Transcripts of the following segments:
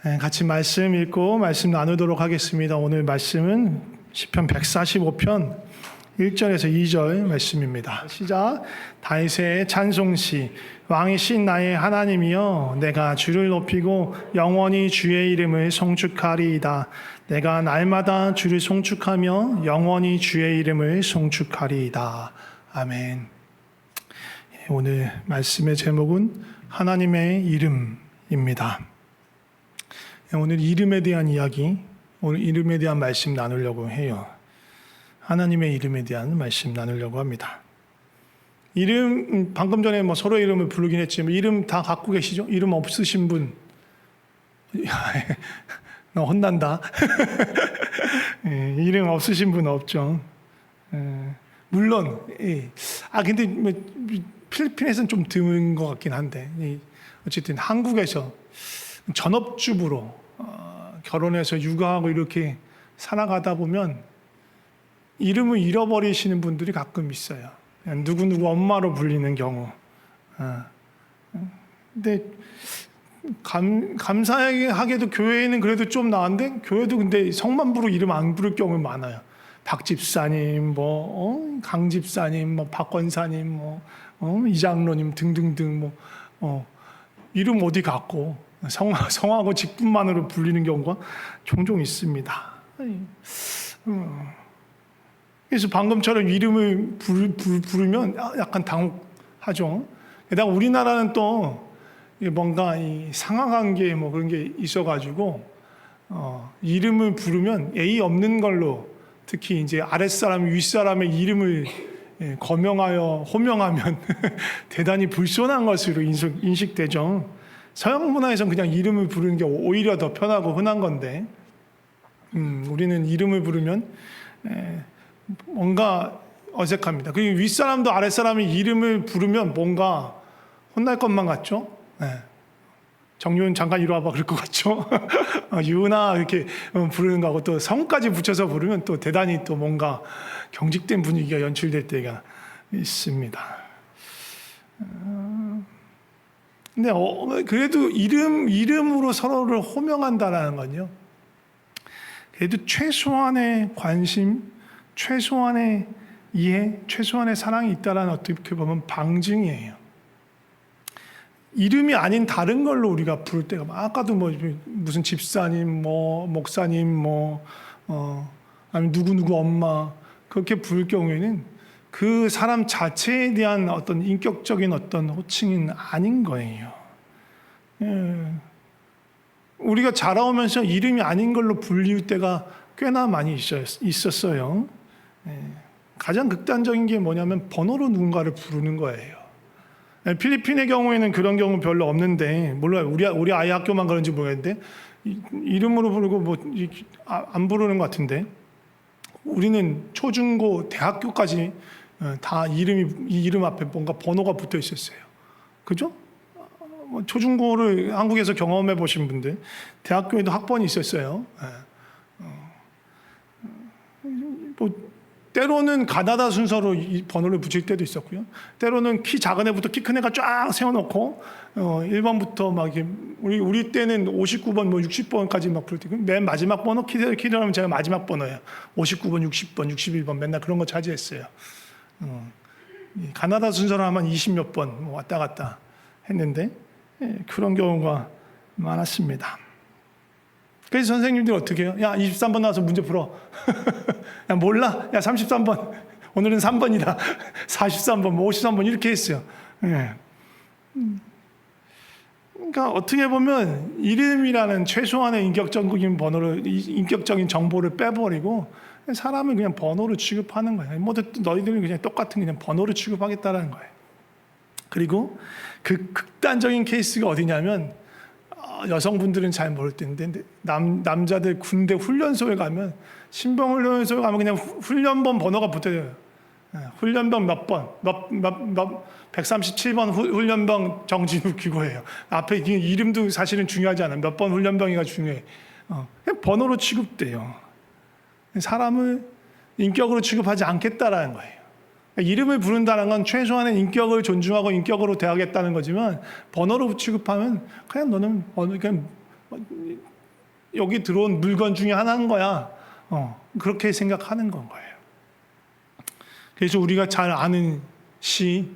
같이 말씀 읽고 말씀 나누도록 하겠습니다. 오늘 말씀은 시편 145편 1절에서 2절 말씀입니다. 시작. 다윗의 찬송시. 왕이신 나의 하나님이여, 내가 주를 높이고 영원히 주의 이름을 송축하리이다. 내가 날마다 주를 송축하며 영원히 주의 이름을 송축하리이다. 아멘. 오늘 말씀의 제목은 하나님의 이름입니다. 오늘 이름에 대한 이야기, 오늘 이름에 대한 말씀 나누려고 해요. 하나님의 이름에 대한 말씀 나누려고 합니다. 이름, 방금 전에 서로 이름을 부르긴 했지만 이름 다 갖고 계시죠? 이름 없으신 분 너 혼난다. 이름 없으신 분 없죠. 물론 근데 필리핀에서는 좀 드문 것 같긴 한데, 어쨌든 한국에서 전업주부로 결혼해서 육아하고 이렇게 살아가다 보면 이름을 잃어버리시는 분들이 가끔 있어요. 누구누구 엄마로 불리는 경우. 근데 감사하게도 교회에는 그래도 좀 나은데, 교회도 근데 성만부로 이름 안 부를 경우 많아요. 박집사님, 강집사님, 박권사님, 이장로님 등등등 이름 어디 갖고 성하고 직분만으로 불리는 경우가 종종 있습니다. 그래서 방금처럼 이름을 부르면 약간 당혹하죠. 게다가 우리나라는 또 뭔가 상하관계 그런 게 있어가지고 이름을 부르면 예의 없는 걸로, 특히 이제 아랫사람 윗사람의 이름을 거명하여 호명하면 대단히 불손한 것으로 인식되죠. 서양 문화에서는 그냥 이름을 부르는 게 오히려 더 편하고 흔한 건데, 우리는 이름을 부르면 뭔가 어색합니다. 그리고 윗사람도 아랫사람이 이름을 부르면 뭔가 혼날 것만 같죠. 정윤 잠깐 이리 와봐 그럴 것 같죠. 유은아 이렇게 부르는 거하고 또 성까지 붙여서 부르면 또 대단히 또 뭔가 경직된 분위기가 연출될 때가 있습니다. 근데 그래도 이름으로 서로를 호명한다라는 건요, 그래도 최소한의 관심, 최소한의 이해, 최소한의 사랑이 있다라는, 어떻게 보면 방증이에요. 이름이 아닌 다른 걸로 우리가 부를 때가, 아까도 무슨 집사님, 목사님, 아니면 누구누구 엄마, 그렇게 부를 경우에는 그 사람 자체에 대한 어떤 인격적인 어떤 호칭은 아닌 거예요. 우리가 자라오면서 이름이 아닌 걸로 불릴 때가 꽤나 많이 있었어요. 가장 극단적인 게 뭐냐면 번호로 누군가를 부르는 거예요. 필리핀의 경우에는 그런 경우 별로 없는데, 몰라요. 우리 아이 학교만 그런지 모르겠는데 이름으로 부르고 안 부르는 것 같은데, 우리는 초중고 대학교까지 다 이 이름 앞에 뭔가 번호가 붙어 있었어요. 그죠? 초중고를 한국에서 경험해 보신 분들, 대학교에도 학번이 있었어요. 때로는 가나다 순서로 이 번호를 붙일 때도 있었고요. 때로는 키 작은 애부터 키 큰 애가 쫙 세워놓고 1번부터 막 이렇게, 우리 때는 59번, 60번까지 막 부를 때, 맨 마지막 번호 키라면 제가 마지막 번호예요. 59번, 60번, 61번 맨날 그런 거 차지했어요. 가나다 순서로 하면 20몇 번 왔다 갔다 했는데 그런 경우가 많았습니다. 그래서 선생님들이 어떻게 해요? 야, 23번 나와서 문제 풀어. 야, 몰라? 야, 33번. 오늘은 3번이다. 43번, 53번 이렇게 했어요. 그러니까 어떻게 보면 이름이라는 최소한의 인격적인 인격적인 정보를 빼버리고 사람을 그냥 번호로 취급하는 거예요. 너희들은 그냥 똑같은 그냥 번호로 취급하겠다는 거예요. 그리고 그 극단적인 케이스가 어디냐면, 여성분들은 잘 모를 텐데 남자들 군대 훈련소에 가면, 신병 훈련소에 가면 그냥 훈련번 번호가 붙어요. 훈련병 몇 번, 137번 훈련병 정진우 기고예요. 앞에 이름도 사실은 중요하지 않아요. 몇 번 훈련병이가 중요해. 그냥 번호로 취급돼요. 사람을 인격으로 취급하지 않겠다라는 거예요. 이름을 부른다는 건 최소한의 인격을 존중하고 인격으로 대하겠다는 거지만, 번호로 취급하면 그냥 너는 그냥 여기 들어온 물건 중에 하나인 거야. 그렇게 생각하는 건 거예요. 그래서 우리가 잘 아는 시,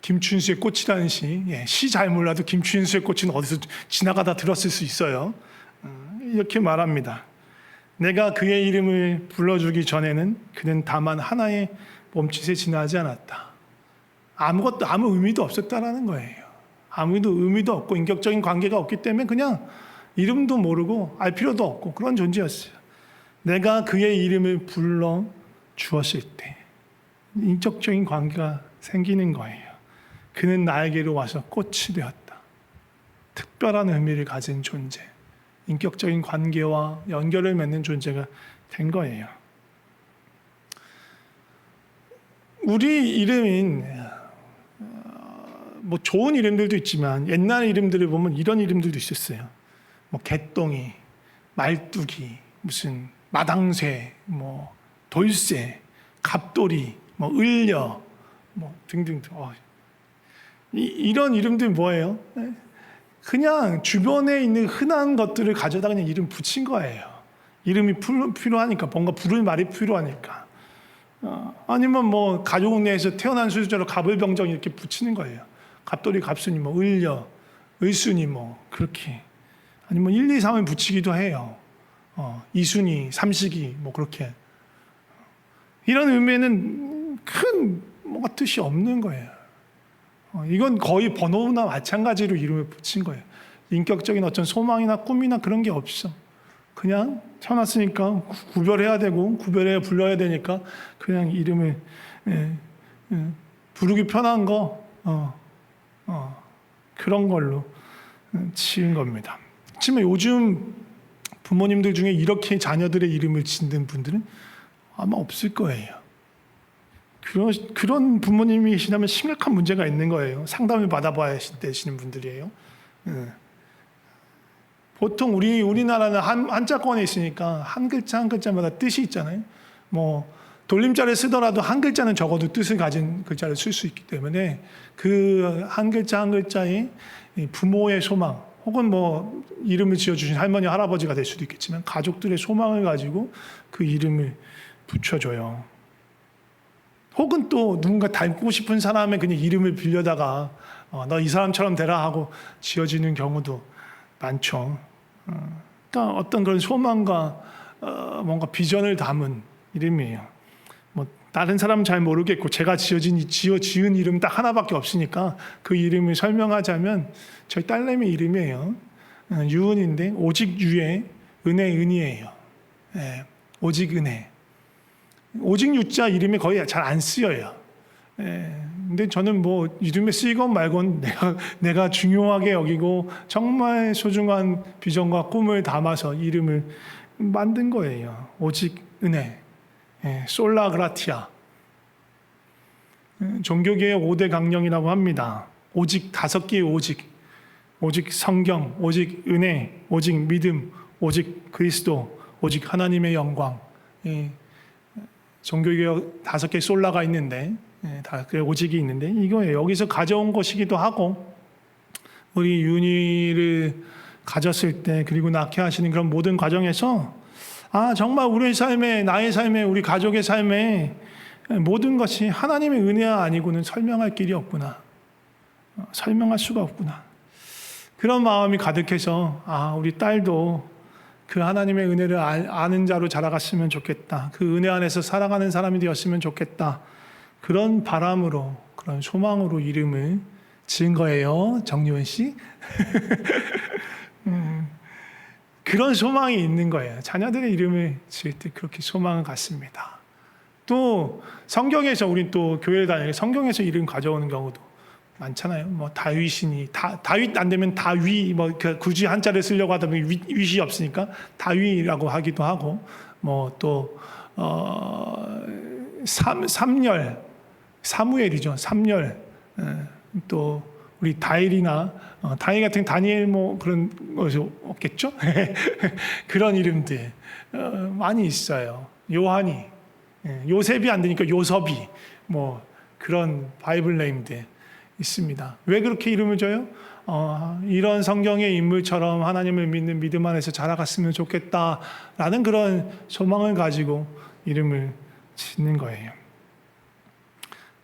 김춘수의 꽃이라는 시, 시 잘 몰라도 김춘수의 꽃은 어디서 지나가다 들었을 수 있어요. 이렇게 말합니다. 내가 그의 이름을 불러주기 전에는 그는 다만 하나의 몸짓에 지나지 않았다. 아무 의미도 없었다라는 거예요. 아무 의미도 없고 인격적인 관계가 없기 때문에 그냥 이름도 모르고 알 필요도 없고 그런 존재였어요. 내가 그의 이름을 불러 주었을 때 인격적인 관계가 생기는 거예요. 그는 나에게로 와서 꽃이 되었다. 특별한 의미를 가진 존재, 인격적인 관계와 연결을 맺는 존재가 된 거예요. 우리 이름인 뭐 좋은 이름들도 있지만 옛날 이름들을 보면 이런 이름들도 있었어요. 뭐 개똥이, 말뚝이, 무슨 마당쇠, 뭐 돌쇠, 갑돌이, 뭐 을려, 뭐 등등등. 이런 이름들 뭐예요? 그냥 주변에 있는 흔한 것들을 가져다 그냥 이름 붙인 거예요. 이름이 필요하니까, 뭔가 부를 말이 필요하니까. 아니면 뭐 가족 내에서 태어난 순서대로 갑을병정 이렇게 붙이는 거예요. 갑돌이, 갑순이, 뭐 을려, 을순이 뭐 그렇게. 아니면 1, 2, 3을 붙이기도 해요. 이순이, 삼식이 뭐 그렇게. 이런 의미에는 큰 뭔가 뜻이 없는 거예요. 이건 거의 번호나 마찬가지로 이름을 붙인 거예요. 인격적인 어떤 소망이나 꿈이나 그런 게 없어. 그냥 태어났으니까 구별해야 되고 구별해야 불러야 되니까 그냥 이름을 부르기 편한 거 그런 걸로 지은 겁니다. 하지만 요즘 부모님들 중에 이렇게 자녀들의 이름을 짓는 분들은 아마 없을 거예요. 그런 부모님이시라면 심각한 문제가 있는 거예요. 상담을 받아봐야 되시는 분들이에요. 보통 우리나라는 한자권에 있으니까 한 글자 한 글자마다 뜻이 있잖아요. 뭐 돌림자를 쓰더라도 한 글자는 적어도 뜻을 가진 글자를 쓸 수 있기 때문에 그 한 글자 한 글자에 부모의 소망 혹은 뭐 이름을 지어주신 할머니 할아버지가 될 수도 있겠지만 가족들의 소망을 가지고 그 이름을 붙여줘요. 혹은 또 누군가 닮고 싶은 사람의 그냥 이름을 빌려다가 너 이 사람처럼 되라 하고 지어지는 경우도 많죠. 그러니까 어떤 그런 소망과 뭔가 비전을 담은 이름이에요. 뭐 다른 사람은 잘 모르겠고 제가 지은 이름 딱 하나밖에 없으니까 그 이름을 설명하자면 저희 딸내미 이름이에요. 유은인데 오직 유의 은혜 은이에요. 오직 은혜. 오직 유자 이름이 거의 잘 안 쓰여요. 근데 저는 뭐 이름에 쓰이건 말건 내가 중요하게 여기고 정말 소중한 비전과 꿈을 담아서 이름을 만든 거예요. 오직 은혜, 솔라 그라티아. 종교개혁 5대 강령이라고 합니다. 오직 5개의 오직 성경, 오직 은혜, 오직 믿음, 오직 그리스도, 오직 하나님의 영광. 종교개혁 5개 솔라가 있는데 다 오직이 있는데 이거예요. 여기서 가져온 것이기도 하고 우리 윤희를 가졌을 때 그리고 낳게 하시는 그런 모든 과정에서 정말 우리 삶에 나의 삶에 우리 가족의 삶에 모든 것이 하나님의 은혜가 아니고는 설명할 길이 없구나. 설명할 수가 없구나. 그런 마음이 가득해서 우리 딸도 그 하나님의 은혜를 아는 자로 자라갔으면 좋겠다. 그 은혜 안에서 살아가는 사람이 되었으면 좋겠다. 그런 바람으로, 그런 소망으로 이름을 지은 거예요. 정유은 씨. 그런 소망이 있는 거예요. 자녀들의 이름을 지을 때 그렇게 소망을 갖습니다. 또 성경에서 우리 또 교회를 다니는 성경에서 이름 가져오는 경우도 많잖아요. 뭐 다윗이니 다윗 안 되면 다위 뭐 굳이 한자를 쓰려고 하다 보면 윗이 없으니까 다위라고 하기도 하고 뭐 또 삼열 사무엘이죠. 삼열 또 우리 다일이나 다일 같은 다니엘 뭐 그런 것이 없겠죠. 그런 이름들 많이 있어요. 요한이 요셉이 안 되니까 요섭이 뭐 그런 바이블 네임들 있습니다. 왜 그렇게 이름을 줘요? 이런 성경의 인물처럼 하나님을 믿는 믿음 안에서 자라갔으면 좋겠다라는 그런 소망을 가지고 이름을 짓는 거예요.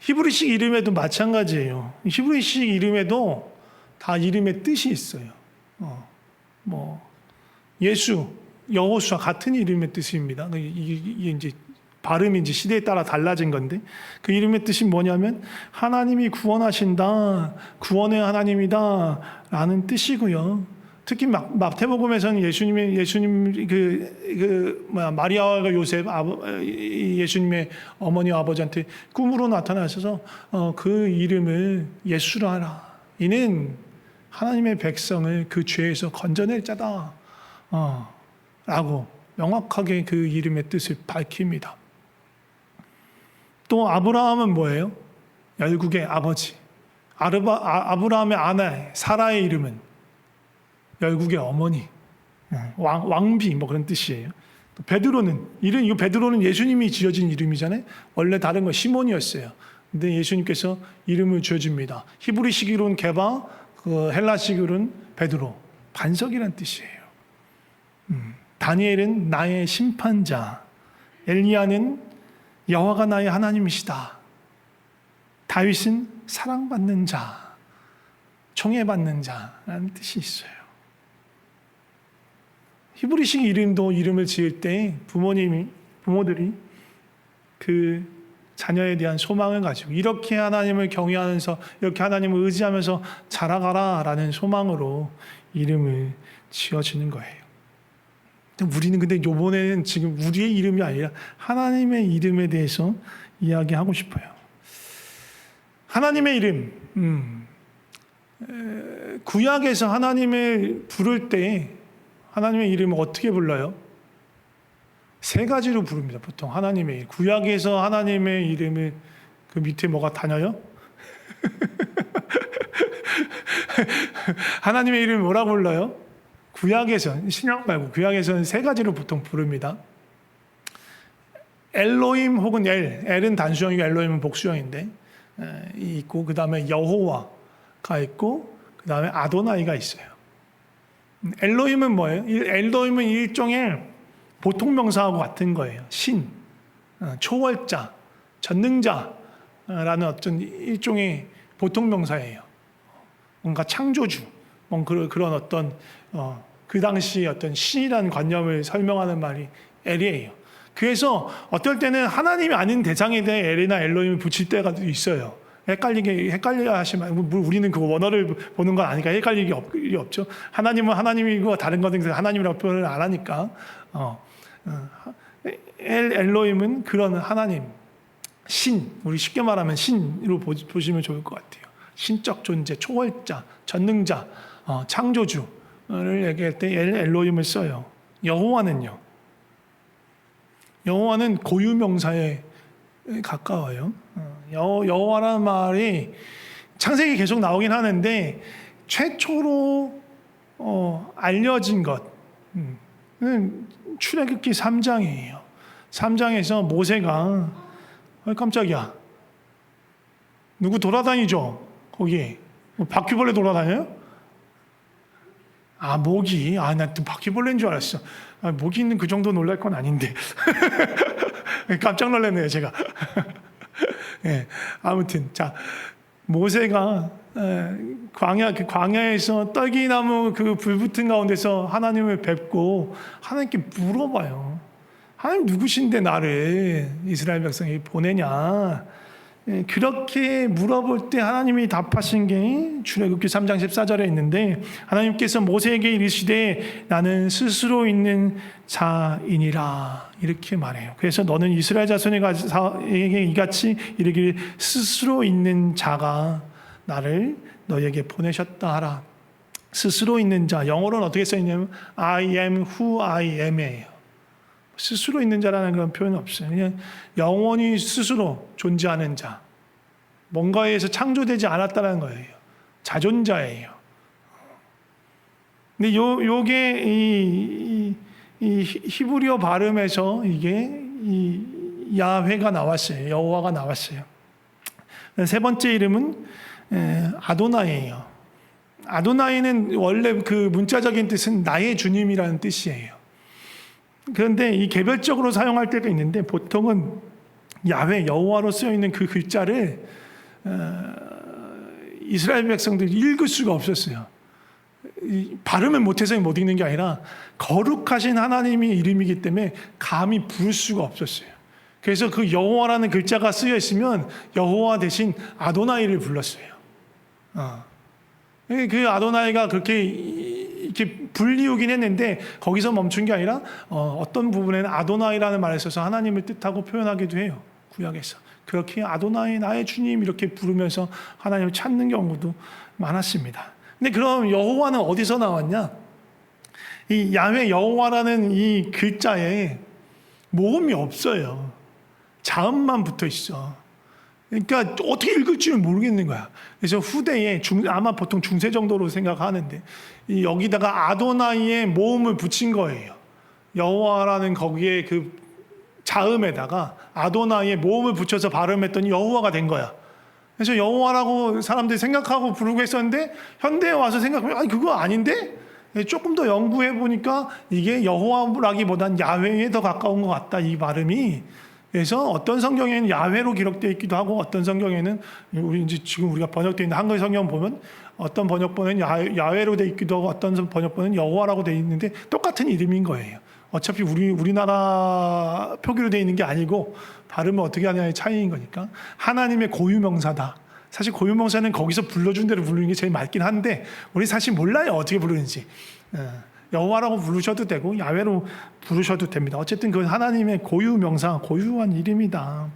히브리식 이름에도 마찬가지예요. 히브리식 이름에도 다 이름의 뜻이 있어요. 예수, 여호수아 같은 이름의 뜻입니다. 이게 이제 발음이 이제 시대에 따라 달라진 건데 그 이름의 뜻이 뭐냐면 하나님이 구원하신다, 구원의 하나님이다라는 뜻이고요. 특히 마태복음에서는 예수님 마리아와 요셉 예수님의 어머니와 아버지한테 꿈으로 나타나셔서 그 이름을 예수라 하라. 이는 하나님의 백성을 그 죄에서 건져낼 자다. 라고 명확하게 그 이름의 뜻을 밝힙니다. 또 아브라함은 뭐예요? 열국의 아버지. 아브라함의 아내 사라의 이름은 열국의 어머니, 왕비 뭐 그런 뜻이에요. 또 베드로는 이거 베드로는 예수님이 지어진 이름이잖아요. 원래 다른 거 시몬이었어요. 근데 예수님께서 이름을 지어줍니다. 히브리식으로는 게바, 헬라식으로는 베드로, 반석이란 뜻이에요. 다니엘은 나의 심판자, 엘리야는 여호와가 나의 하나님이시다. 다윗은 사랑받는 자, 총애받는 자라는 뜻이 있어요. 히브리식 이름을 지을 때 부모들이 그 자녀에 대한 소망을 가지고 이렇게 하나님을 경외하면서 이렇게 하나님을 의지하면서 자라가라라는 소망으로 이름을 지어주는 거예요. 우리는 근데 이번에는 지금 우리의 이름이 아니라 하나님의 이름에 대해서 이야기하고 싶어요. 하나님의 이름, 구약에서 하나님을 부를 때 하나님의 이름을 어떻게 불러요? 세 가지로 부릅니다. 보통 하나님의 이름. 구약에서 하나님의 이름을 그 밑에 뭐가 다녀요? 하나님의 이름을 뭐라고 불러요? 구약에서, 신약 말고 구약에서는 세 가지로 보통 부릅니다. 엘로힘 혹은 엘은 단수형이고 엘로힘은 복수형인데 있고, 그 다음에 여호와가 있고, 그 다음에 아도나이가 있어요. 엘로힘은 뭐예요? 엘로힘은 일종의 보통명사하고 같은 거예요. 신, 초월자, 전능자라는 어떤 일종의 보통명사예요. 뭔가 창조주, 그런 어떤 그 당시 어떤 신이라는 관념을 설명하는 말이 엘이에요. 그래서 어떨 때는 하나님이 아닌 대상에 대해 엘이나 엘로힘을 붙일 때가 있어요. 헷갈려 하시면, 우리는 그 원어를 보는 건 아니까 헷갈릴 일이 없죠. 하나님은 하나님이고 다른 것은 하나님이라고 표현을 안 하니까. 엘로힘은 그런 하나님, 신, 우리 쉽게 말하면 신으로 보시면 좋을 것 같아요. 신적 존재, 초월자, 전능자, 창조주를 얘기할 때 엘로힘을 써요. 여호와는요? 여호와는 고유명사에 가까워요. 여호와라는 말이 창세기 계속 나오긴 하는데 최초로 알려진 것은 출애굽기 3장이에요. 3장에서 모세가 깜짝이야. 누구 돌아다니죠? 거기 바퀴벌레 돌아다녀요? 모기. 나 또 바퀴벌레인 줄 알았어. 모기 있는 그 정도 놀랄 건 아닌데. 깜짝 놀랐네요, 제가. 네, 아무튼 자, 모세가 광야에서 떨기나무 그 불붙은 가운데서 하나님을 뵙고 하나님께 물어봐요. 하나님 누구신데 나를 이스라엘 백성이 보내냐? 그렇게 물어볼 때 하나님이 답하신 게 출애굽기 3장 14절에 있는데, 하나님께서 모세에게 이르시되 나는 스스로 있는 자이니라 이렇게 말해요. 그래서 너는 이스라엘 자손에게 이같이 이르기를 스스로 있는 자가 나를 너에게 보내셨다 하라. 스스로 있는 자, 영어로는 어떻게 써있냐면 I am who I am이에요. 스스로 있는 자라는 그런 표현은 없어요. 그냥 영원히 스스로 존재하는 자, 뭔가에서 창조되지 않았다는 거예요. 자존자예요. 근데 요게 이 히브리어 발음에서 이게 이 야훼가 나왔어요. 여호와가 나왔어요. 세 번째 이름은 아도나이예요. 아도나이는 원래 그 문자적인 뜻은 나의 주님이라는 뜻이에요. 그런데 이 개별적으로 사용할 때도 있는데 보통은 야훼 여호와로 쓰여 있는 그 글자를 이스라엘 백성들이 읽을 수가 없었어요. 발음을 못해서 못 읽는 게 아니라 거룩하신 하나님의 이름이기 때문에 감히 부를 수가 없었어요. 그래서 그 여호와라는 글자가 쓰여 있으면 여호와 대신 아도나이를 불렀어요. 그 아도나이가 그렇게 이렇게 불리우긴 했는데 거기서 멈춘 게 아니라 어떤 부분에는 아도나이라는 말을 써서 하나님을 뜻하고 표현하기도 해요. 구약에서. 그렇게 아도나이 나의 주님 이렇게 부르면서 하나님을 찾는 경우도 많았습니다. 근데 그럼 여호와는 어디서 나왔냐? 이 야훼 여호와라는 이 글자에 모음이 없어요. 자음만 붙어 있어. 그러니까 어떻게 읽을 줄 모르겠는 거야. 그래서 후대에 아마 보통 중세 정도로 생각하는데 여기다가 아도나이의 모음을 붙인 거예요. 여호와라는 거기에 그 자음에다가 아도나이의 모음을 붙여서 발음했더니 여호와가 된 거야. 그래서 여호와라고 사람들이 생각하고 부르고 했었는데 현대에 와서 생각하면 아니 그거 아닌데? 조금 더 연구해 보니까 이게 여호와라기보단 야훼에 더 가까운 것 같다 이 발음이. 그래서 어떤 성경에는 야훼로 기록되어 있기도 하고 어떤 성경에는 우리 이제 지금 우리가 번역되어 있는 한글 성경 보면 어떤 번역본은 야훼로 되어 있기도 하고 어떤 번역본은 여호와라고 되어 있는데 똑같은 이름인 거예요. 어차피 우리나라 표기로 되어 있는 게 아니고 발음을 어떻게 하냐의 차이인 거니까 하나님의 고유명사다. 사실 고유명사는 거기서 불러준 대로 부르는 게 제일 맞긴 한데 우리 사실 몰라요 어떻게 부르는지. 여호와라고 부르셔도 되고 야훼로 부르셔도 됩니다. 어쨌든 그 하나님의 고유명사, 고유한 이름이다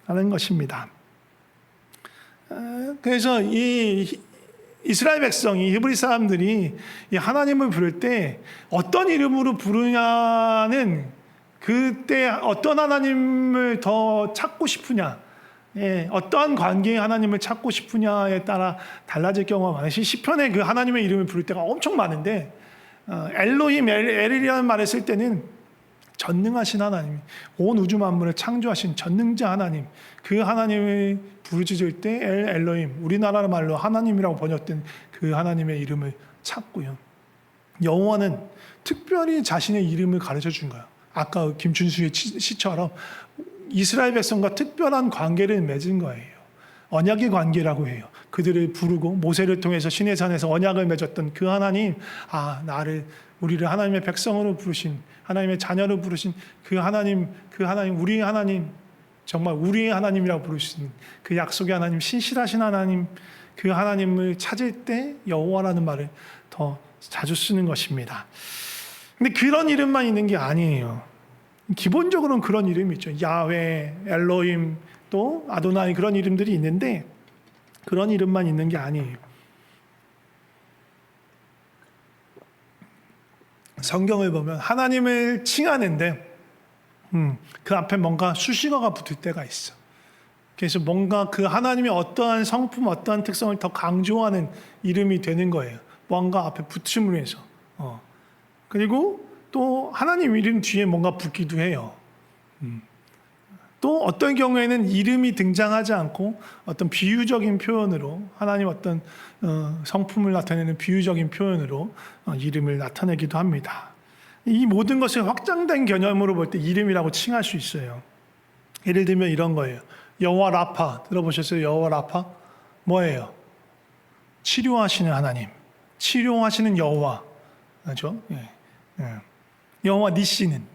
하는 것입니다. 그래서 이 이스라엘 백성이 히브리 사람들이 이 하나님을 부를 때 어떤 이름으로 부르냐는 그때 어떤 하나님을 더 찾고 싶으냐, 어떠한 관계의 하나님을 찾고 싶으냐에 따라 달라질 경우가 많아요. 시편에 그 하나님의 이름을 부를 때가 엄청 많은데 엘로힘, 엘이라는 말을 쓸 때는 전능하신 하나님, 온 우주 만물을 창조하신 전능자 하나님, 그 하나님을 부르짖을 때 엘로힘, 우리나라 말로 하나님이라고 번역된 그 하나님의 이름을 찾고요. 여호와는 특별히 자신의 이름을 가르쳐 준 거예요. 아까 김춘수의 시처럼 이스라엘 백성과 특별한 관계를 맺은 거예요. 언약의 관계라고 해요. 그들을 부르고 모세를 통해서 시내산에서 언약을 맺었던 그 하나님, 우리를 하나님의 백성으로 부르신, 하나님의 자녀로 부르신 그 하나님, 우리의 하나님, 정말 우리의 하나님이라고 부르신 그 약속의 하나님, 신실하신 하나님, 그 하나님을 찾을 때 여호와라는 말을 더 자주 쓰는 것입니다. 근데 그런 이름만 있는 게 아니에요. 기본적으로는 그런 이름이 있죠. 야훼, 엘로힘, 또 아도나이 그런 이름들이 있는데 그런 이름만 있는 게 아니에요. 성경을 보면 하나님을 칭하는데 그 앞에 뭔가 수식어가 붙을 때가 있어. 그래서 뭔가 그 하나님의 어떠한 성품, 어떠한 특성을 더 강조하는 이름이 되는 거예요. 뭔가 앞에 붙임으로 해서. 그리고 또 하나님 이름 뒤에 뭔가 붙기도 해요. 또 어떤 경우에는 이름이 등장하지 않고 어떤 비유적인 표현으로 하나님 어떤 성품을 나타내는 비유적인 표현으로 이름을 나타내기도 합니다. 이 모든 것을 확장된 개념으로 볼 때 이름이라고 칭할 수 있어요. 예를 들면 이런 거예요. 여호와 라파 들어보셨어요? 여호와 라파 뭐예요? 치료하시는 하나님, 치료하시는 여호와, 그렇죠? 여호와 니시는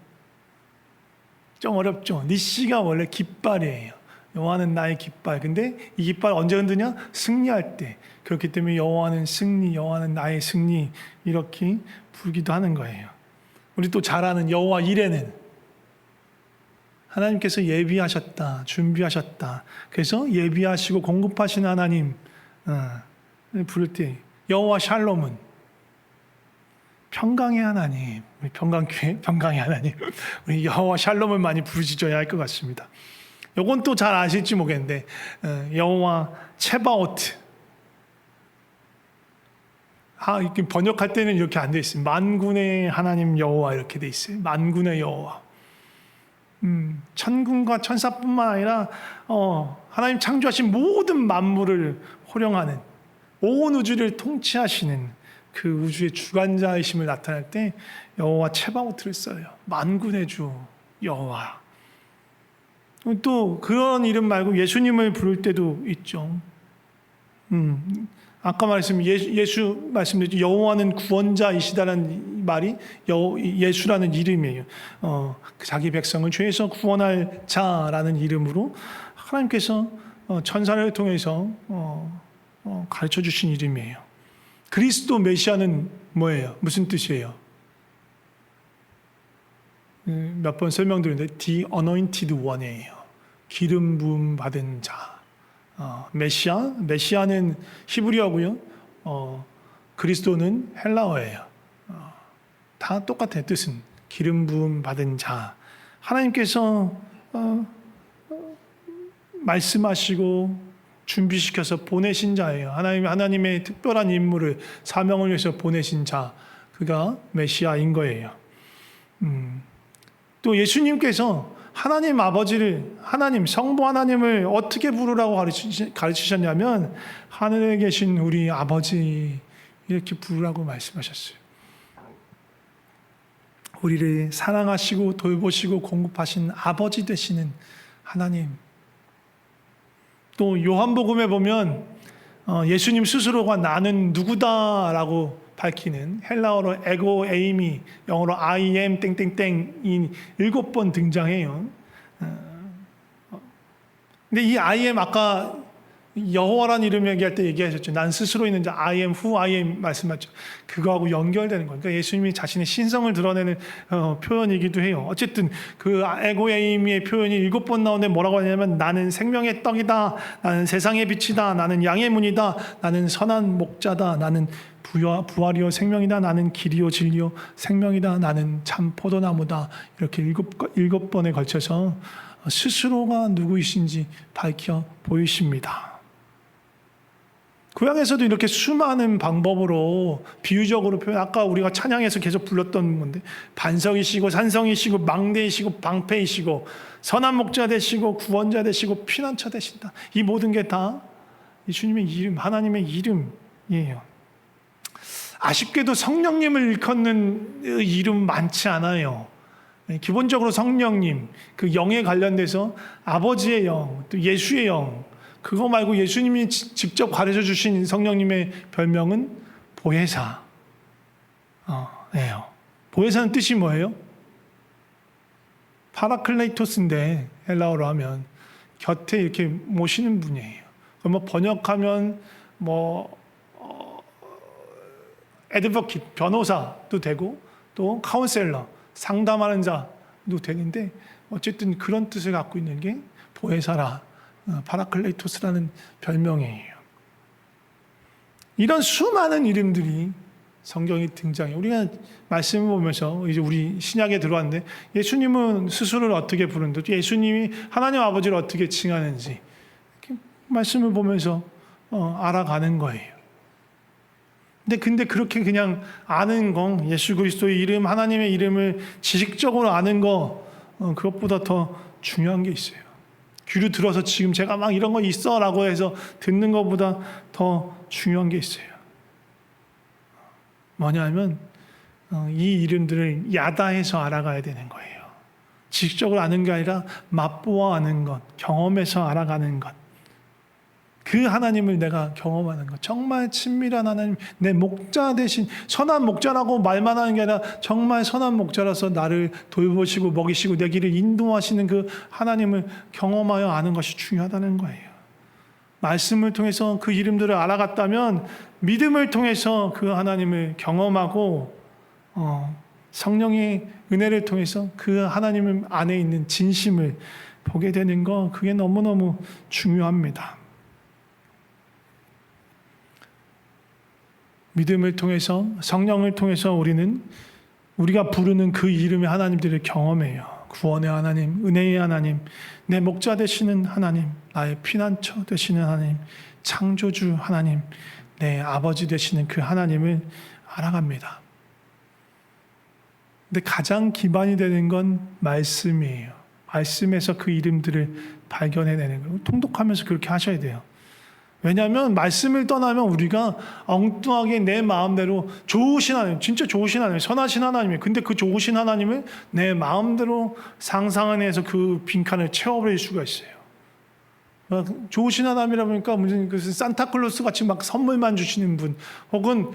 좀 어렵죠. 니시가 원래 깃발이에요. 여호와는 나의 깃발. 근데 이 깃발 언제 흔드냐? 승리할 때. 그렇기 때문에 여호와는 승리, 여호와는 나의 승리 이렇게 부르기도 하는 거예요. 우리 또 잘 아는 여호와 이레는 하나님께서 예비하셨다, 준비하셨다. 그래서 예비하시고 공급하시는 하나님 부를 때 여호와 샬롬은 평강의 하나님, 우리 평강교회 평강의 하나님, 우리 여호와 샬롬을 많이 부르짖어야 할 것 같습니다. 요건 또 잘 아실지 모르겠는데 여호와 체바오트, 이렇게 번역할 때는 이렇게 안 돼 있어요. 만군의 하나님 여호와 이렇게 돼 있어요. 만군의 여호와. 천군과 천사뿐만 아니라 하나님 창조하신 모든 만물을 호령하는 온 우주를 통치하시는 그 우주의 주관자이심을 나타낼 때 여호와 체바오트를 써요. 만군의 주 여호와. 또 그런 이름 말고 예수님을 부를 때도 있죠. 아까 말씀 예수 말씀드렸죠. 여호와는 구원자이시다라는 말이 예수라는 이름이에요. 자기 백성을 죄에서 구원할 자라는 이름으로 하나님께서 천사를 통해서 가르쳐 주신 이름이에요. 그리스도 메시아는 뭐예요? 무슨 뜻이에요? 몇 번 설명드렸는데 The Anointed One이에요. 기름 부음 받은 자. 메시아는 히브리어고요. 그리스도는 헬라어예요. 다 똑같아요. 뜻은 기름 부음 받은 자. 하나님께서 말씀하시고 준비시켜서 보내신 자예요. 하나님의 특별한 임무를 사명을 위해서 보내신 자. 그가 메시아인 거예요. 또 예수님께서 하나님 아버지를, 성부 하나님을 어떻게 부르라고 가르치셨냐면 하늘에 계신 우리 아버지 이렇게 부르라고 말씀하셨어요. 우리를 사랑하시고 돌보시고 공급하신 아버지 되시는 하나님. 또 요한복음에 보면 예수님 스스로가 나는 누구다라고 밝히는 헬라어로 에고 에이미, 영어로 I am 땡땡땡이 7번 등장해요. 근데 이 I am 아까 여호와라는 이름 얘기할 때 얘기하셨죠. 난 스스로 있는 자 I am who I am 말씀하셨죠. 그거하고 연결되는 거예요. 그러니까 예수님이 자신의 신성을 드러내는 표현이기도 해요. 어쨌든 그 에고에이미의 표현이 7번 나오는데 뭐라고 하냐면 나는 생명의 떡이다. 나는 세상의 빛이다. 나는 양의 문이다. 나는 선한 목자다. 나는 부활이요 생명이다. 나는 길이요 진리요 생명이다. 나는 참 포도나무다. 이렇게 7번에 걸쳐서 스스로가 누구이신지 밝혀 보이십니다. 구약에서도 이렇게 수많은 방법으로 비유적으로 표현, 아까 우리가 찬양에서 계속 불렀던 건데 반석이시고 산성이시고 망대이시고 방패이시고 선한 목자 되시고 구원자 되시고 피난처 되신다. 이 모든 게 다 예수님의 이름, 하나님의 이름이에요. 아쉽게도 성령님을 일컫는 이름 많지 않아요. 기본적으로 성령님, 그 영에 관련돼서 아버지의 영, 또 예수의 영, 그거 말고 예수님이 직접 가르쳐 주신 성령님의 별명은 보혜사. 예요. 보혜사는 뜻이 뭐예요? 파라클레이토스인데 헬라어로 하면 곁에 이렇게 모시는 분이에요. 뭐 번역하면 에드버킷 변호사도 되고 또 카운셀러 상담하는 자도 되는데 어쨌든 그런 뜻을 갖고 있는 게 보혜사라. 파라클레이토스라는 별명이에요. 이런 수많은 이름들이 성경에 등장해요. 우리가 말씀을 보면서 이제 우리 신약에 들어왔는데 예수님은 스스로를 어떻게 부르는지, 예수님이 하나님 아버지를 어떻게 칭하는지 이렇게 말씀을 보면서 알아가는 거예요. 근데 그렇게 그냥 아는 건 예수 그리스도의 이름, 하나님의 이름을 지식적으로 아는 거 그것보다 더 중요한 게 있어요. 귀로 들어서 지금 제가 막 이런 거 있어라고 해서 듣는 것보다 더 중요한 게 있어요. 뭐냐면 이 이름들을 야다해서 알아가야 되는 거예요. 지식적으로 아는 게 아니라 맛보아 아는 것, 경험해서 알아가는 것. 그 하나님을 내가 경험하는 것. 정말 친밀한 하나님, 내 목자 대신 선한 목자라고 말만 하는 게 아니라 정말 선한 목자라서 나를 돌보시고 먹이시고 내 길을 인도하시는 그 하나님을 경험하여 아는 것이 중요하다는 거예요. 말씀을 통해서 그 이름들을 알아갔다면 믿음을 통해서 그 하나님을 경험하고 성령의 은혜를 통해서 그 하나님 안에 있는 진심을 보게 되는 거, 그게 너무너무 중요합니다. 믿음을 통해서 성령을 통해서 우리가 부르는 그 이름의 하나님들을 경험해요. 구원의 하나님, 은혜의 하나님, 내 목자 되시는 하나님, 나의 피난처 되시는 하나님, 창조주 하나님, 내 아버지 되시는 그 하나님을 알아갑니다. 근데 가장 기반이 되는 건 말씀이에요. 말씀에서 그 이름들을 발견해내는 거예요. 통독하면서 그렇게 하셔야 돼요. 왜냐하면 말씀을 떠나면 우리가 엉뚱하게 내 마음대로 좋으신 하나님, 진짜 좋으신 하나님, 선하신 하나님이에요. 근데 그 좋으신 하나님을 내 마음대로 상상해서 그 빈칸을 채워버릴 수가 있어요. 좋으신 하나님이라 보니까 무슨 산타클로스 같이 막 선물만 주시는 분, 혹은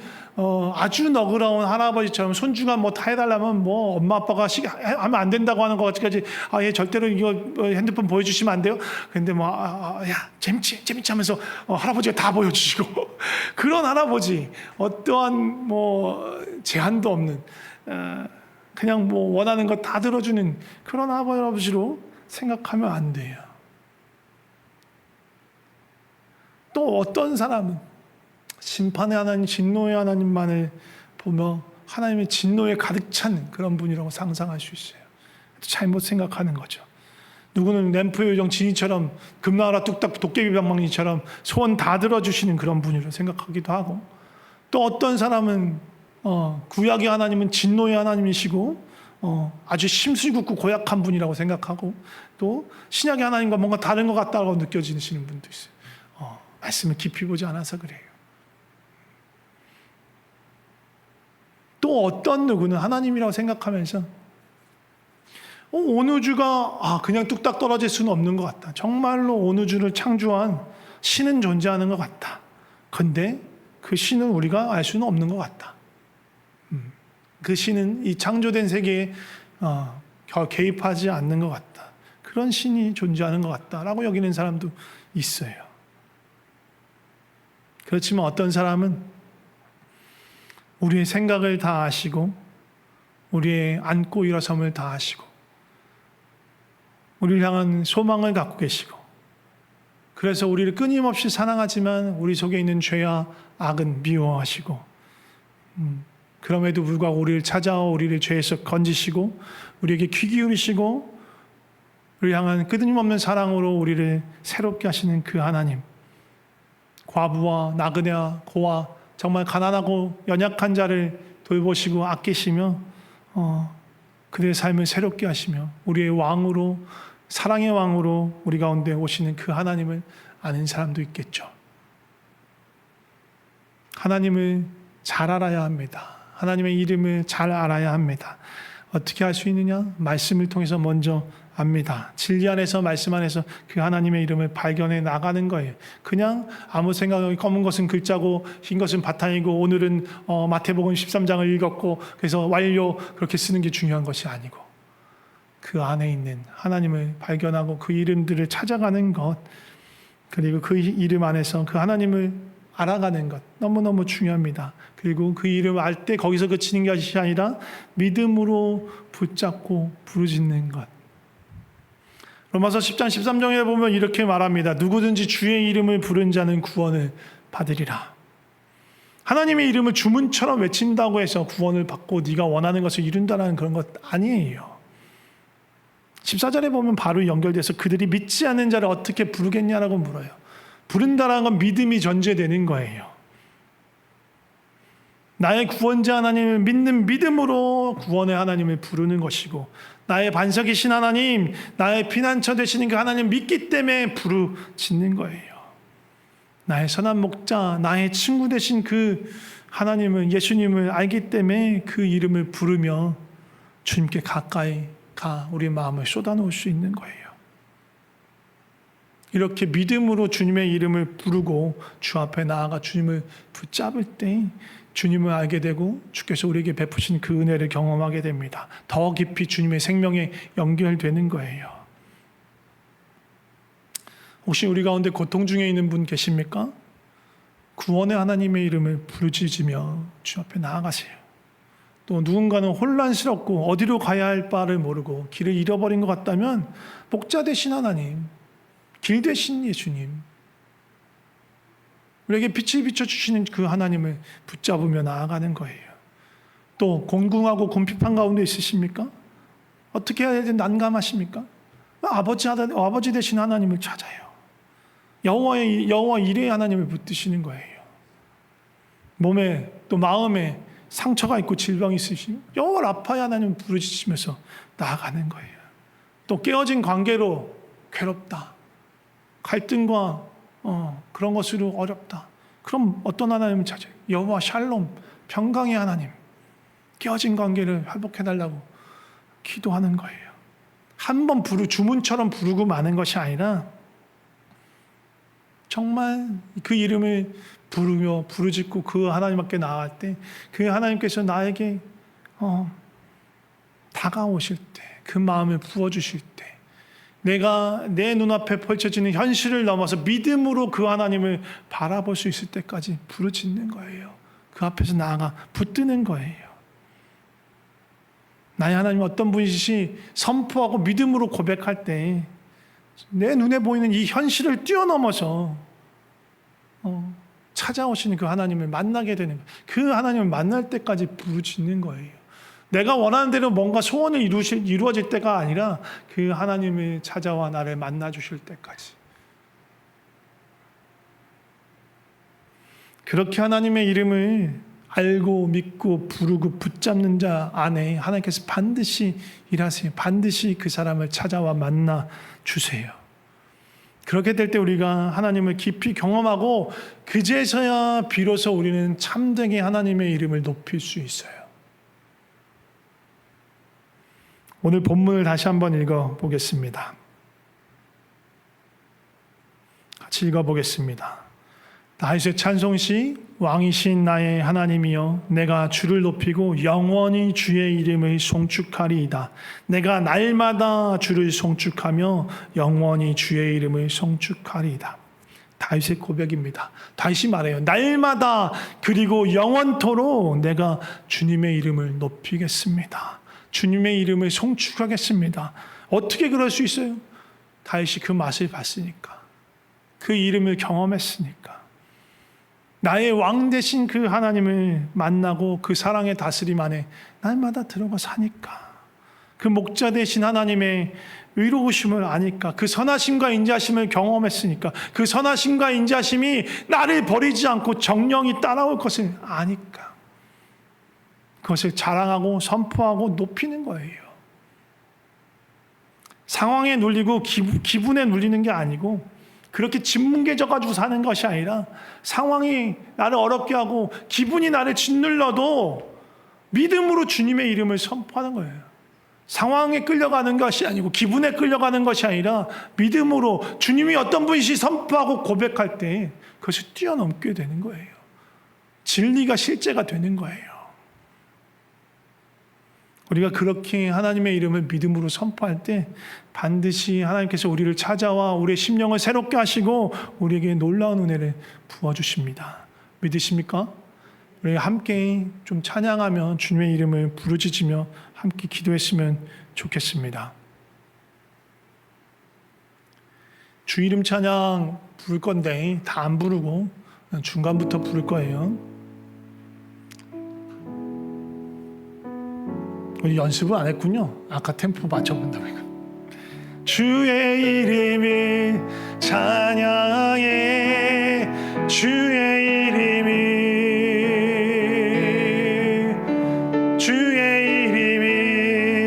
아주 너그러운 할아버지처럼 손주가 뭐 다 해달라면 뭐 엄마 아빠가 하면 안 된다고 하는 것 같이까지 얘 절대로 이거 핸드폰 보여주시면 안 돼요. 근데 뭐 야 재밌지 하면서 할아버지가 다 보여주시고 그런 할아버지, 어떠한 뭐 제한도 없는 그냥 뭐 원하는 거 다 들어주는 그런 할아버지로 생각하면 안 돼요. 또 어떤 사람은 심판의 하나님, 진노의 하나님만을 보며 하나님의 진노에 가득 찬 그런 분이라고 상상할 수 있어요. 잘못 생각하는 거죠. 누구는 램프의 요정 지니처럼 금나라 뚝딱 도깨비 방망이처럼 소원 다 들어주시는 그런 분이라고 생각하기도 하고, 또 어떤 사람은 구약의 하나님은 진노의 하나님이시고 아주 심술궂고 고약한 분이라고 생각하고, 또 신약의 하나님과 뭔가 다른 것 같다고 느껴지시는 분도 있어요. 말씀을 깊이 보지 않아서 그래요. 또 어떤 누구는 하나님이라고 생각하면서 온 우주가 그냥 뚝딱 떨어질 수는 없는 것 같다. 정말로 온 우주를 창조한 신은 존재하는 것 같다. 근데 그 신은 우리가 알 수는 없는 것 같다. 그 신은 이 창조된 세계에 개입하지 않는 것 같다. 그런 신이 존재하는 것 같다라고 여기는 사람도 있어요. 그렇지만 어떤 사람은 우리의 생각을 다 아시고, 우리의 앉고 일어섬을 다 아시고, 우리를 향한 소망을 갖고 계시고, 그래서 우리를 끊임없이 사랑하지만 우리 속에 있는 죄와 악은 미워하시고, 그럼에도 불구하고 우리를 찾아와 우리를 죄에서 건지시고 우리에게 귀 기울이시고 우리를 향한 끊임없는 사랑으로 우리를 새롭게 하시는 그 하나님, 과부와 나그네와 고아, 정말 가난하고 연약한 자를 돌보시고 아끼시며 그들의 삶을 새롭게 하시며 우리의 왕으로, 사랑의 왕으로 우리 가운데 오시는 그 하나님을 아는 사람도 있겠죠. 하나님을 잘 알아야 합니다. 하나님의 이름을 잘 알아야 합니다. 어떻게 할 수 있느냐? 말씀을 통해서 먼저 압니다. 진리 안에서, 말씀 안에서 그 하나님의 이름을 발견해 나가는 거예요. 그냥 아무 생각 없이 검은 것은 글자고 흰 것은 바탕이고 오늘은 마태복음 13장을 읽었고 그래서 완료, 그렇게 쓰는 게 중요한 것이 아니고 그 안에 있는 하나님을 발견하고 그 이름들을 찾아가는 것, 그리고 그 이름 안에서 그 하나님을 알아가는 것 너무너무 중요합니다. 그리고 그 이름 알 때 거기서 그치는 것이 아니라 믿음으로 붙잡고 부르짖는 것. 로마서 10장 13절에 보면 이렇게 말합니다. 누구든지 주의 이름을 부른 자는 구원을 받으리라. 하나님의 이름을 주문처럼 외친다고 해서 구원을 받고 네가 원하는 것을 이룬다는 그런 것 아니에요. 14절에 보면 바로 연결돼서 그들이 믿지 않는 자를 어떻게 부르겠냐라고 물어요. 부른다라는 건 믿음이 전제되는 거예요. 나의 구원자 하나님을 믿는 믿음으로 구원의 하나님을 부르는 것이고, 나의 반석이신 하나님, 나의 피난처 되시는 그 하나님 믿기 때문에 부르짖는 거예요. 나의 선한 목자, 나의 친구 되신 그 하나님을, 예수님을 알기 때문에 그 이름을 부르며 주님께 가까이 가 우리의 마음을 쏟아놓을 수 있는 거예요. 이렇게 믿음으로 주님의 이름을 부르고 주 앞에 나아가 주님을 붙잡을 때 주님을 알게 되고 주께서 우리에게 베푸신 그 은혜를 경험하게 됩니다. 더 깊이 주님의 생명에 연결되는 거예요. 혹시 우리 가운데 고통 중에 있는 분 계십니까? 구원의 하나님의 이름을 부르짖으며 주 앞에 나아가세요. 또 누군가는 혼란스럽고 어디로 가야 할 바를 모르고 길을 잃어버린 것 같다면 목자 되신 하나님, 길 되신 예수님, 우리에게 빛을 비춰주시는 그 하나님을 붙잡으며 나아가는 거예요. 또 공궁하고 궁핍한 가운데 있으십니까? 어떻게 해야 되는지 난감하십니까? 아버지 되신 하나님을 찾아요. 여호와 이레의 하나님을 붙드시는 거예요. 몸에 또 마음에 상처가 있고 질병이 있으시면 여호와 라파의 하나님을 부르짖으면서 나아가는 거예요. 또 깨어진 관계로 괴롭다, 갈등과 그런 것으로 어렵다. 그럼 어떤 하나님을 찾아요? 여호와 샬롬, 평강의 하나님, 깨어진 관계를 회복해달라고 기도하는 거예요. 한 번 주문처럼 부르고 마는 것이 아니라 정말 그 이름을 부르며 부르짖고 그 하나님 앞에 나갈 때 그 하나님께서 나에게 다가오실 때, 그 마음을 부어주실 때, 내가 내 눈앞에 펼쳐지는 현실을 넘어서 믿음으로 그 하나님을 바라볼 수 있을 때까지 부르짖는 거예요. 그 앞에서 나아가 붙드는 거예요. 나의 하나님 어떤 분이시 선포하고 믿음으로 고백할 때 내 눈에 보이는 이 현실을 뛰어넘어서 찾아오시는 그 하나님을 만나게 되는 거예요. 그 하나님을 만날 때까지 부르짖는 거예요. 내가 원하는 대로 뭔가 소원을 이루어질 때가 아니라 그 하나님을 찾아와 나를 만나 주실 때까지. 그렇게 하나님의 이름을 알고 믿고 부르고 붙잡는 자 안에 하나님께서 반드시 일하세요. 반드시 그 사람을 찾아와 만나 주세요. 그렇게 될 때 우리가 하나님을 깊이 경험하고 그제서야 비로소 우리는 참되게 하나님의 이름을 높일 수 있어요. 오늘 본문을 다시 한번 읽어보겠습니다. 같이 읽어보겠습니다. 다윗의 찬송시. 왕이신 나의 하나님이여, 내가 주를 높이고 영원히 주의 이름을 송축하리이다. 내가 날마다 주를 송축하며 영원히 주의 이름을 송축하리이다. 다윗의 고백입니다. 다윗이 말해요. 날마다 그리고 영원토록 내가 주님의 이름을 높이겠습니다. 주님의 이름을 송축하겠습니다. 어떻게 그럴 수 있어요? 다윗이 그 맛을 봤으니까, 그 이름을 경험했으니까, 나의 왕 되신 그 하나님을 만나고 그 사랑의 다스림 안에 날마다 들어가 사니까, 그 목자 되신 하나님의 의로우심을 아니까, 그 선하심과 인자심을 경험했으니까, 그 선하심과 인자심이 나를 버리지 않고 정령이 따라올 것을 아니까 그것을 자랑하고 선포하고 높이는 거예요. 상황에 눌리고 기분에 눌리는 게 아니고, 그렇게 짓뭉개져가지고 사는 것이 아니라 상황이 나를 어렵게 하고 기분이 나를 짓눌러도 믿음으로 주님의 이름을 선포하는 거예요. 상황에 끌려가는 것이 아니고 기분에 끌려가는 것이 아니라 믿음으로 주님이 어떤 분이시 선포하고 고백할 때 그것을 뛰어넘게 되는 거예요. 진리가 실제가 되는 거예요. 우리가 그렇게 하나님의 이름을 믿음으로 선포할 때 반드시 하나님께서 우리를 찾아와 우리의 심령을 새롭게 하시고 우리에게 놀라운 은혜를 부어주십니다. 믿으십니까? 우리 함께 좀 찬양하며 주님의 이름을 부르짖으며 함께 기도했으면 좋겠습니다. 주 이름 찬양 부를 건데 다 안 부르고 중간부터 부를 거예요. 우리 연습을 안 했군요. 아까 템포 맞춰본다고 이거. 주의 이름을 찬양해, 주의 이름을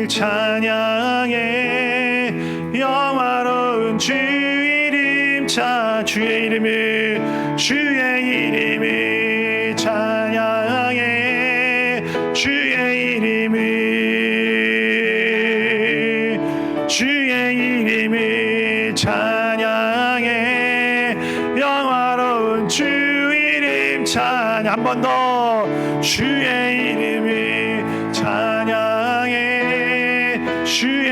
찬양해, 영화로운 주 이름 주의 이름을 찬양해, 주의 이름을 찬양해, 영화로운 주 이름 찬양. 한 번 더. 주의 이름을 찬양해, 주의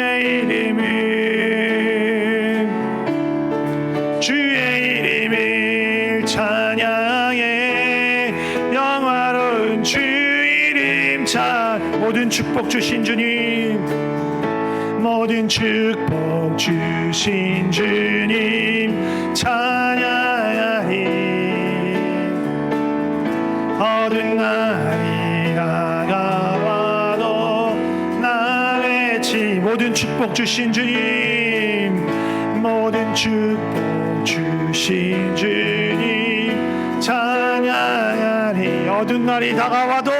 이름을 찬양해, 영화로운 주 이름 찬양. 모든 축복 주신 주님, 모든 축복 주신 주님 찬양하리. 어두운 날이 다가와도 나 외치. 모든 축복 주신 주님, 모든 축복 주신 주님 찬양하리. 어두운 날이 다가와도,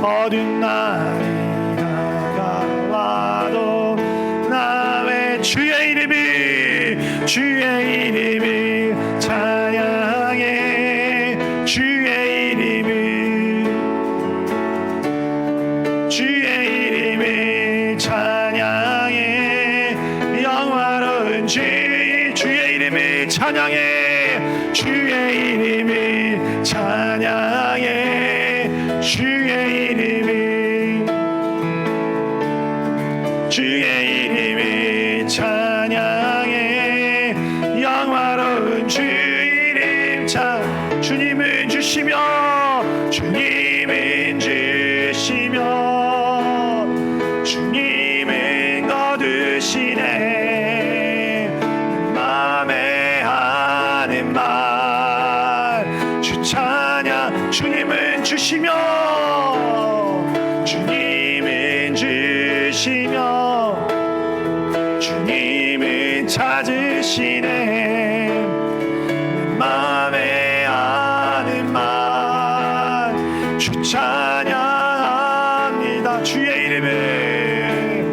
어두운 날이 주의 이름을 찬양해, 찬양해. 주의 이름을 찬양해. 주의 이름을, 주의 이름을 찬양해. 영화로운 주 이름 주님은 주시며, 주님은 주시며, 주님은 거두시네. 마음에 하는 말 주 찬양. 주님은 주시며, 주님은 주시며, 주님은 찾으시네. 마음에 하는 말 주 찬양합니다. 주의 이름을,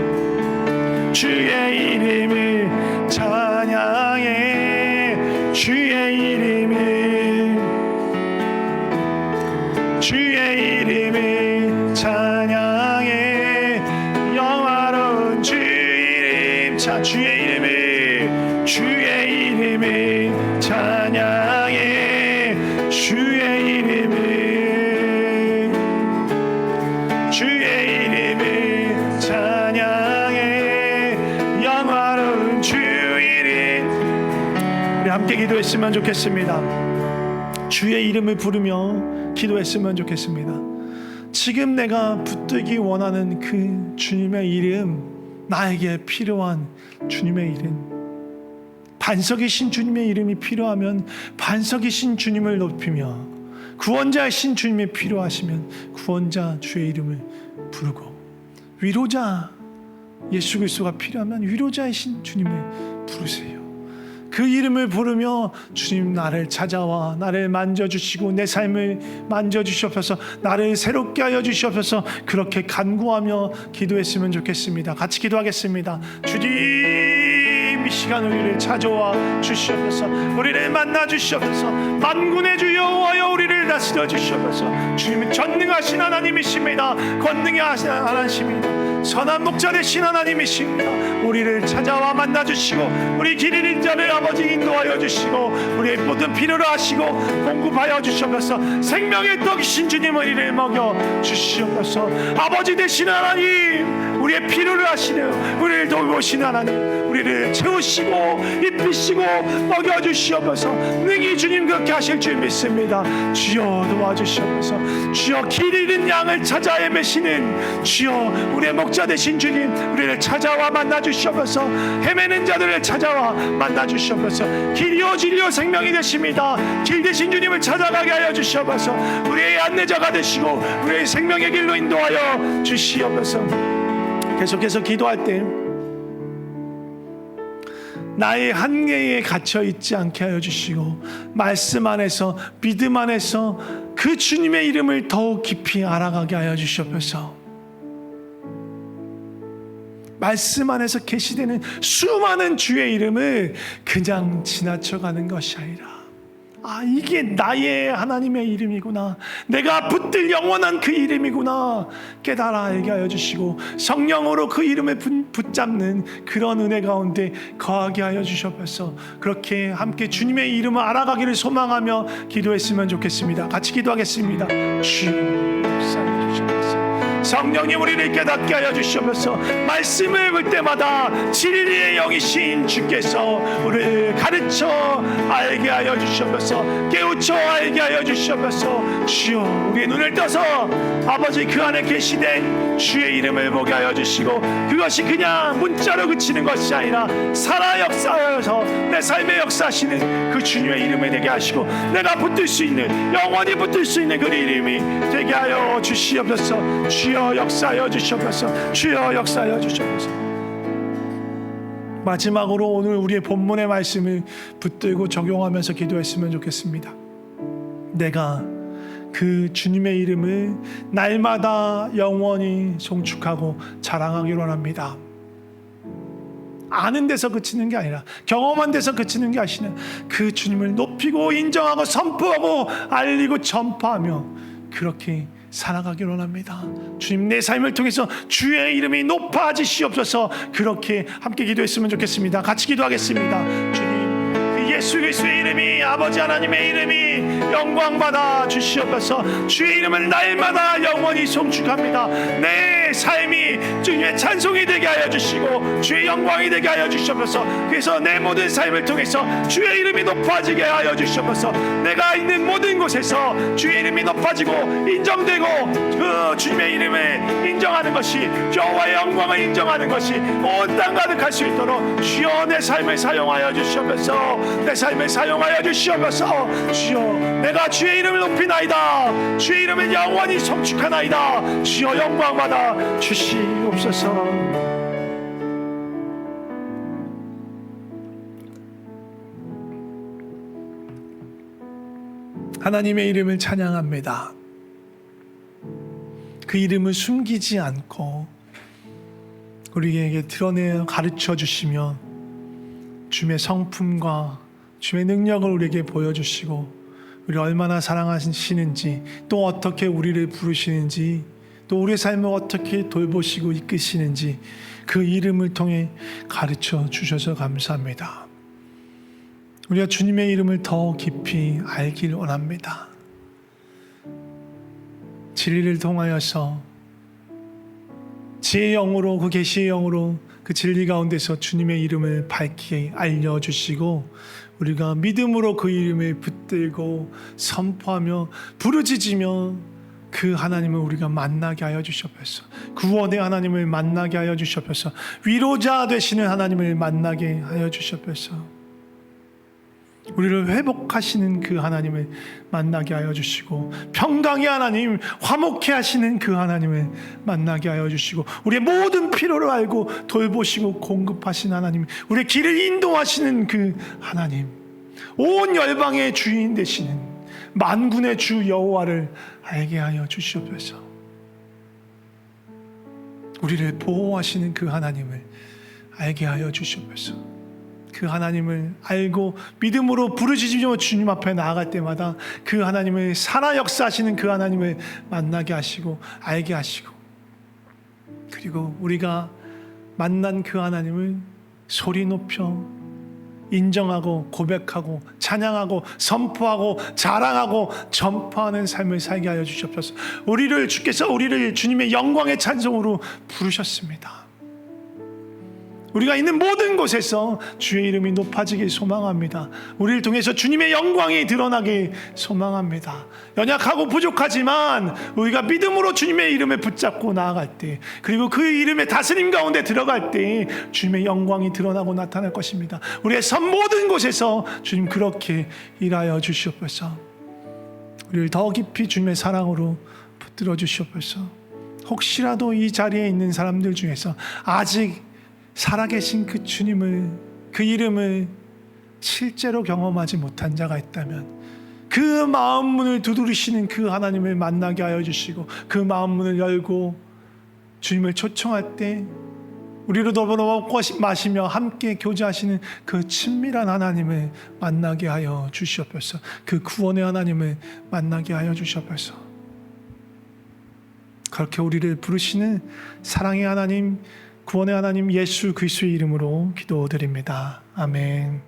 주의 이름을 찬양해. 주의 이름을, 주의 이름을 찬양해. 영화로운 주 이름 주의 이름을, 주의 이름을 찬양해. 주의 이름을, 주의 이름을 찬양해. 영화로운 주 이름. 우리 함께 기도했으면 좋겠습니다. 주의 이름을 부르며 기도했으면 좋겠습니다. 지금 내가 붙들기 원하는 그 주님의 이름, 나에게 필요한 주님의 이름, 반석이신 주님의 이름이 필요하면 반석이신 주님을 높이며, 구원자이신 주님이 필요하시면 구원자 주의 이름을 부르고, 위로자 예수 그리스도가 필요하면 위로자이신 주님을 부르세요. 그 이름을 부르며 주님 나를 찾아와 나를 만져주시고 내 삶을 만져주시옵소서, 나를 새롭게 하여 주시옵소서, 그렇게 간구하며 기도했으면 좋겠습니다. 같이 기도하겠습니다. 주님, 이 시간 우리를 찾아와 주시옵소서, 우리를 만나 주시옵소서, 만군의 주 여호와여 우리를 다스려 주시옵소서. 주님은 전능하신 하나님이십니다. 권능이 하신 하나님이십니다. 선한 목자 되신 하나님이십니다. 우리를 찾아와 만나 주시고 우리 길 잃은 자를 아버지 인도하여 주시고 우리의 모든 필요로 하시고 공급하여 주시옵소서. 생명의 떡이신 주님 우리를 먹여 주시옵소서. 아버지 되신 하나님, 우리의 필요를 하시는, 우리를 돌보시는 하나님, 우리를 채우시고 입히시고 먹여 주시옵소서. 능히 주님 그렇게 하실 줄 믿습니다. 주여 도와주시옵소서. 주여 길 잃은 양을 찾아 헤매시는 주여, 우리의 목자 되신 주님, 우리를 찾아와 만나 주시옵소서. 헤매는 자들을 찾아와 만나 주시옵소서. 길이요 진리요 생명이 되십니다. 길 되신 주님을 찾아가게 하여 주시옵소서. 우리의 안내자가 되시고 우리의 생명의 길로 인도하여 주시옵소서. 계속해서 기도할 때 나의 한계에 갇혀 있지 않게 하여 주시고, 말씀 안에서 믿음 안에서 그 주님의 이름을 더욱 깊이 알아가게 하여 주시옵소서. 말씀 안에서 계시되는 수많은 주의 이름을 그냥 지나쳐가는 것이 아니라, 아, 이게 나의 하나님의 이름이구나, 내가 붙들 영원한 그 이름이구나 깨달아 알게 하여 주시고, 성령으로 그 이름을 붙잡는 그런 은혜 가운데 거하게 하여 주시옵소서. 그렇게 함께 주님의 이름을 알아가기를 소망하며 기도했으면 좋겠습니다. 같이 기도하겠습니다. 주여 역사해 주시옵소서. 성령님 우리를 깨닫게 하여 주시옵소서. 말씀을 볼 때마다 진리의 영이신 주께서 우리를 가르쳐 알게 하여 주시옵소서. 깨우쳐 알게 하여 주시옵소서. 주여 우리의 눈을 떠서 아버지 그 안에 계시된 주의 이름을 보게 하여 주시고, 그것이 그냥 문자로 그치는 것이 아니라 살아 역사하여서 내 삶에 역사하시는 그 주님의 이름이 되게 하시고, 내가 붙들 수 있는, 영원히 붙들 수 있는 그 이름이 되게 하여 주시옵소서. 주여 역사하여 주시옵소서. 주여 역사하여 주시옵소서. 마지막으로 오늘 우리의 본문의 말씀을 붙들고 적용하면서 기도했으면 좋겠습니다. 내가 그 주님의 이름을 날마다 영원히 송축하고 자랑하기로 합니다. 아는 데서 그치는 게 아니라, 경험한 데서 그치는 게 아니라 그 주님을 높이고 인정하고 선포하고 알리고 전파하며 그렇게 살아가기로 합니다. 주님, 내 삶을 통해서 주의 이름이 높아지시옵소서. 그렇게 함께 기도했으면 좋겠습니다. 같이 기도하겠습니다. 주님, 그 예수 그리스도의 이름이, 아버지 하나님의 이름이 영광받아 주시옵소서. 주의 이름은 날마다 영원히 송축합니다. 내 삶이 주님의 찬송이 되게 하여 주시고 주의 영광이 되게 하여 주시옵소서. 그래서 내 모든 삶을 통해서 주의 이름이 높아지게 하여 주시옵소서. 내가 있는 모든 곳에서 주의 이름이 높아지고 인정되고 그 주님의 이름을 인정하는 것이, 여호와의 영광을 인정하는 것이 온 땅 가득할 수 있도록 주여 내 삶을 사용하여 주시옵소서. 내 삶을 사용하여 주시옵소서. 주여 내가 주의 이름을 높이나이다. 주의 이름을 영원히 송축하나이다. 주여 영광받아 주시옵소서. 하나님의 이름을 찬양합니다. 그 이름을 숨기지 않고 우리에게 드러내 가르쳐 주시며 주의 성품과 주의 능력을 우리에게 보여주시고 우리 얼마나 사랑하시는지, 또 어떻게 우리를 부르시는지, 또 우리의 삶을 어떻게 돌보시고 이끄시는지 그 이름을 통해 가르쳐 주셔서 감사합니다. 우리가 주님의 이름을 더 깊이 알길 원합니다. 진리를 통하여서 지혜의 영으로, 그 계시의 영으로 그 진리 가운데서 주님의 이름을 밝히 알려주시고 우리가 믿음으로 그 이름을 붙들고 선포하며 부르짖으며 그 하나님을 우리가 만나게 하여 주시옵소서. 구원의 하나님을 만나게 하여 주시옵소서. 위로자 되시는 하나님을 만나게 하여 주시옵소서. 우리를 회복하시는 그 하나님을 만나게 하여 주시고, 평강의 하나님, 화목케 하시는 그 하나님을 만나게 하여 주시고, 우리의 모든 필요를 알고 돌보시고 공급하신 하나님, 우리의 길을 인도하시는 그 하나님, 온 열방의 주인 되시는 만군의 주 여호와를 알게 하여 주시옵소서. 우리를 보호하시는 그 하나님을 알게 하여 주시옵소서. 그 하나님을 알고 믿음으로 부르짖으며 주님 앞에 나아갈 때마다 그 하나님을 살아 역사하시는 그 하나님을 만나게 하시고 알게 하시고, 그리고 우리가 만난 그 하나님을 소리 높여 인정하고 고백하고 찬양하고 선포하고 자랑하고 전파하는 삶을 살게 하여 주시옵소서. 주께서 우리를 주님의 영광의 찬송으로 부르셨습니다. 우리가 있는 모든 곳에서 주의 이름이 높아지길 소망합니다. 우리를 통해서 주님의 영광이 드러나길 소망합니다. 연약하고 부족하지만 우리가 믿음으로 주님의 이름을 붙잡고 나아갈 때, 그리고 그 이름의 다스림 가운데 들어갈 때 주님의 영광이 드러나고 나타날 것입니다. 우리의 선 모든 곳에서 주님 그렇게 일하여 주시옵소서. 우리를 더 깊이 주님의 사랑으로 붙들어 주시옵소서. 혹시라도 이 자리에 있는 사람들 중에서 아직 살아계신 그 주님을, 그 이름을 실제로 경험하지 못한 자가 있다면 그 마음 문을 두드리시는 그 하나님을 만나게 하여 주시고, 그 마음 문을 열고 주님을 초청할 때 우리로 더불어 먹고 마시며 함께 교제하시는 그 친밀한 하나님을 만나게 하여 주시옵소서. 그 구원의 하나님을 만나게 하여 주시옵소서. 그렇게 우리를 부르시는 사랑의 하나님, 구원의 하나님 예수 그리스도의 이름으로 기도드립니다. 아멘.